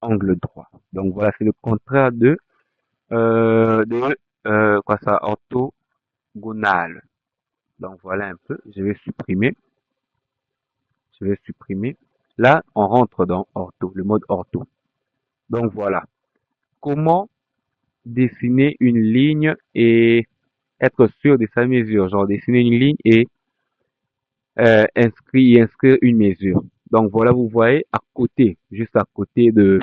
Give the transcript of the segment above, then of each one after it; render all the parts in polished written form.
angle droit. Donc voilà, c'est le contraire de quoi ça, orthogonal. Donc voilà un peu, je vais supprimer. Là, on rentre dans ortho, le mode ortho. Donc voilà, comment dessiner une ligne et être sûr de sa mesure, genre dessiner une ligne et inscrire une mesure. Donc voilà, vous voyez à côté, juste à côté de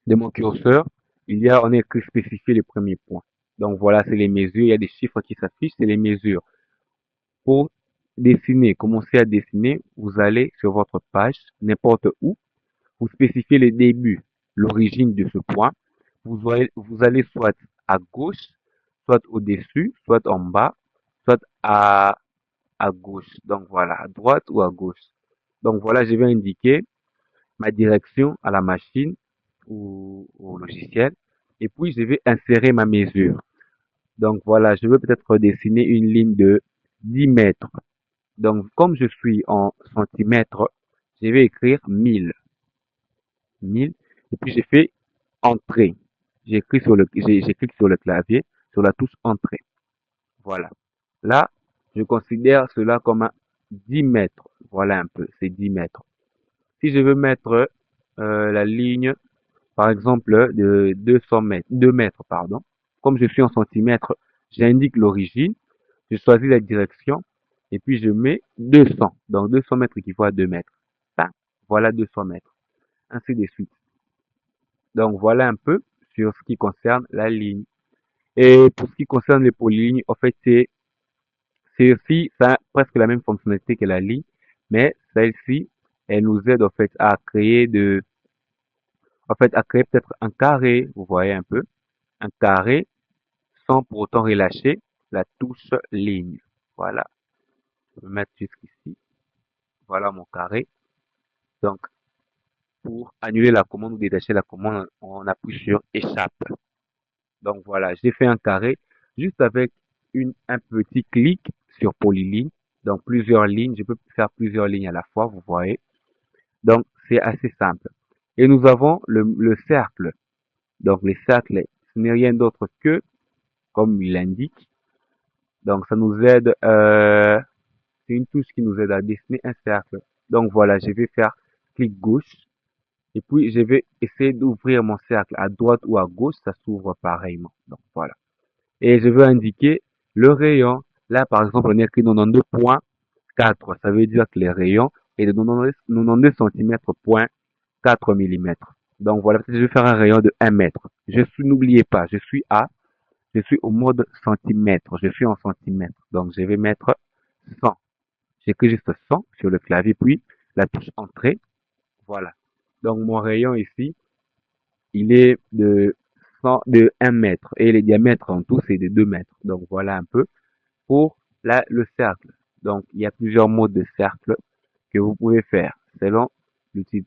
mon curseur, on a écrit spécifier les premiers points. Donc voilà, c'est les mesures, il y a des chiffres qui s'affichent, c'est les mesures. Pour dessiner, commencer à dessiner, vous allez sur votre page, n'importe où, vous spécifiez le début, l'origine de ce point. Vous allez soit à gauche, soit au-dessus, soit en bas, soit à gauche. Donc voilà, à droite ou à gauche. Donc voilà, je vais indiquer ma direction à la machine ou au logiciel. Et puis, je vais insérer ma mesure. Donc voilà, je veux peut-être dessiner une ligne de 10 mètres. Donc, comme je suis en centimètres, je vais écrire 1000. 1000. Et puis, j'ai fait entrée. J'écris sur le clavier, sur la touche entrée. Voilà. Là, je considère cela comme un 10 mètres. Voilà un peu, c'est 10 mètres. Si je veux mettre la ligne, par exemple, de 200 mètres, 2 mètres, pardon, comme je suis en centimètres, j'indique l'origine, je choisis la direction, et puis je mets 200. Donc 200 mètres équivaut à 2 mètres. Ça, voilà 200 mètres. Ainsi de suite. Donc voilà un peu sur ce qui concerne la ligne. Et pour ce qui concerne les polylignes, en fait, c'est aussi ça a presque la même fonctionnalité que la ligne, mais celle-ci, elle nous aide en fait à créer à créer peut-être un carré, vous voyez un peu, un carré sans pour autant relâcher la touche ligne. Voilà, je vais mettre jusqu'ici. Voilà mon carré. Donc, pour annuler la commande ou détacher la commande, on appuie sur échappe. Donc voilà, j'ai fait un carré juste avec un petit clic sur polyligne. Donc plusieurs lignes, je peux faire plusieurs lignes à la fois, vous voyez. Donc c'est assez simple. Et nous avons le cercle. Donc les cercles, ce n'est rien d'autre que, comme il l'indique, donc ça nous aide, c'est une touche qui nous aide à dessiner un cercle. Donc voilà, je vais faire clic gauche et puis je vais essayer d'ouvrir mon cercle à droite ou à gauche, ça s'ouvre pareillement. Donc voilà. Et je veux indiquer le rayon. Là, par exemple, on a écrit 92.4. Ça veut dire que le rayon est de 92 centimètres point 4 millimètres. Donc voilà, je vais faire un rayon de 1 mètre. N'oubliez pas, je suis au mode centimètre. Je suis en centimètres. Donc je vais mettre 100. J'écris juste 100 sur le clavier, puis la touche entrée. Voilà. Donc mon rayon ici, il est de 1 mètre. Et le diamètre en tout, c'est de 2 mètres. Donc voilà un peu pour le cercle. Donc, il y a plusieurs modes de cercle que vous pouvez faire selon l'outil.